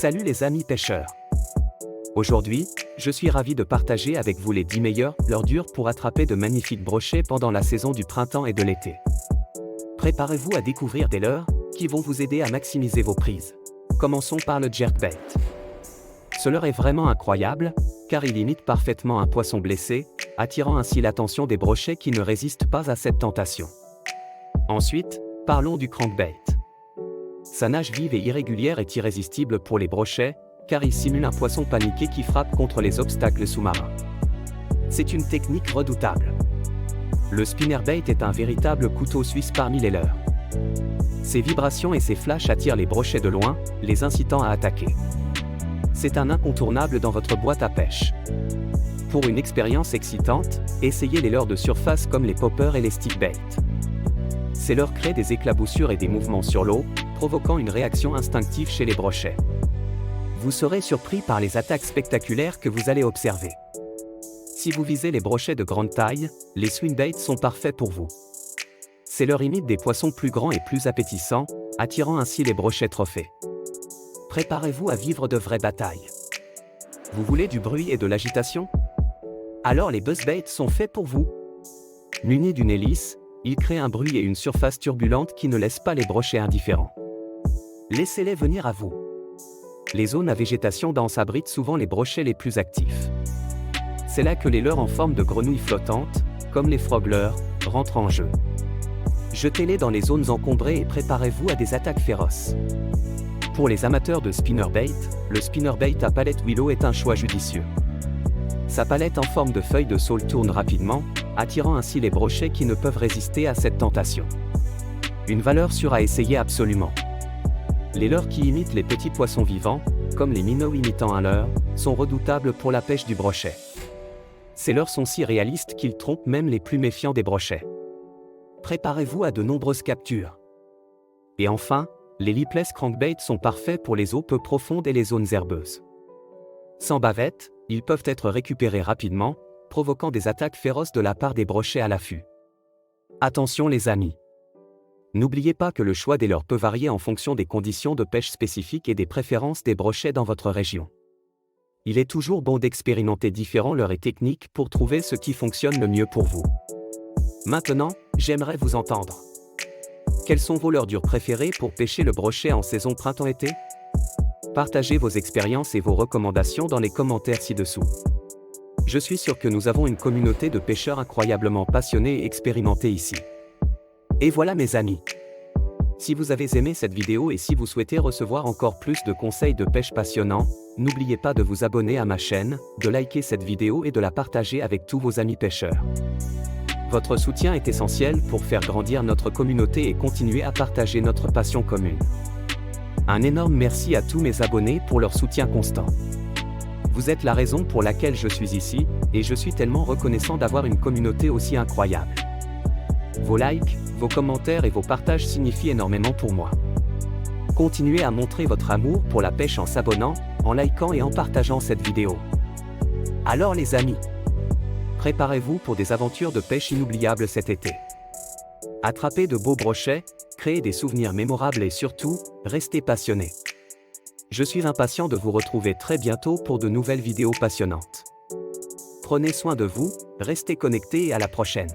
Salut les amis pêcheurs. Aujourd'hui, je suis ravi de partager avec vous les 10 meilleures leurres dures pour attraper de magnifiques brochets pendant la saison du printemps et de l'été. Préparez-vous à découvrir des leurres qui vont vous aider à maximiser vos prises. Commençons par le jerkbait. Ce leurre est vraiment incroyable, car il imite parfaitement un poisson blessé, attirant ainsi l'attention des brochets qui ne résistent pas à cette tentation. Ensuite, parlons du crankbait. Sa nage vive et irrégulière est irrésistible pour les brochets, car il simule un poisson paniqué qui frappe contre les obstacles sous-marins. C'est une technique redoutable. Le spinnerbait est un véritable couteau suisse parmi les leurres. Ses vibrations et ses flashs attirent les brochets de loin, les incitant à attaquer. C'est un incontournable dans votre boîte à pêche. Pour une expérience excitante, essayez les leurres de surface comme les poppers et les stickbaits. Ces leurres créent des éclaboussures et des mouvements sur l'eau, provoquant une réaction instinctive chez les brochets. Vous serez surpris par les attaques spectaculaires que vous allez observer. Si vous visez les brochets de grande taille, les swimbaits sont parfaits pour vous. Ces leurres imitent des poissons plus grands et plus appétissants, attirant ainsi les brochets trophées. Préparez-vous à vivre de vraies batailles. Vous voulez du bruit et de l'agitation? Alors les buzzbaits sont faits pour vous. Munis d'une hélice, ils créent un bruit et une surface turbulente qui ne laissent pas les brochets indifférents. Laissez-les venir à vous. Les zones à végétation dense abritent souvent les brochets les plus actifs. C'est là que les leurres en forme de grenouilles flottantes, comme les frog leurres, rentrent en jeu. Jetez-les dans les zones encombrées et préparez-vous à des attaques féroces. Pour les amateurs de spinnerbait, le spinnerbait à palette willow est un choix judicieux. Sa palette en forme de feuille de saule tourne rapidement, attirant ainsi les brochets qui ne peuvent résister à cette tentation. Une valeur sûre à essayer absolument. Les leurres qui imitent les petits poissons vivants, comme les minnows imitant un leurre, sont redoutables pour la pêche du brochet. Ces leurres sont si réalistes qu'ils trompent même les plus méfiants des brochets. Préparez-vous à de nombreuses captures. Et enfin, les lipless crankbaits sont parfaits pour les eaux peu profondes et les zones herbeuses. Sans bavette, ils peuvent être récupérés rapidement, provoquant des attaques féroces de la part des brochets à l'affût. Attention les amis! N'oubliez pas que le choix des leurres peut varier en fonction des conditions de pêche spécifiques et des préférences des brochets dans votre région. Il est toujours bon d'expérimenter différents leurres et techniques pour trouver ce qui fonctionne le mieux pour vous. Maintenant, j'aimerais vous entendre. Quelles sont vos leurres dures préférées pour pêcher le brochet en saison printemps-été? Partagez vos expériences et vos recommandations dans les commentaires ci-dessous. Je suis sûr que nous avons une communauté de pêcheurs incroyablement passionnés et expérimentés ici. Et voilà mes amis. Si vous avez aimé cette vidéo et si vous souhaitez recevoir encore plus de conseils de pêche passionnants, n'oubliez pas de vous abonner à ma chaîne, de liker cette vidéo et de la partager avec tous vos amis pêcheurs. Votre soutien est essentiel pour faire grandir notre communauté et continuer à partager notre passion commune. Un énorme merci à tous mes abonnés pour leur soutien constant. Vous êtes la raison pour laquelle je suis ici, et je suis tellement reconnaissant d'avoir une communauté aussi incroyable. Vos likes, vos commentaires et vos partages signifient énormément pour moi. Continuez à montrer votre amour pour la pêche en s'abonnant, en likant et en partageant cette vidéo. Alors les amis, préparez-vous pour des aventures de pêche inoubliables cet été. Attrapez de beaux brochets, créez des souvenirs mémorables et surtout, restez passionnés. Je suis impatient de vous retrouver très bientôt pour de nouvelles vidéos passionnantes. Prenez soin de vous, restez connectés et à la prochaine.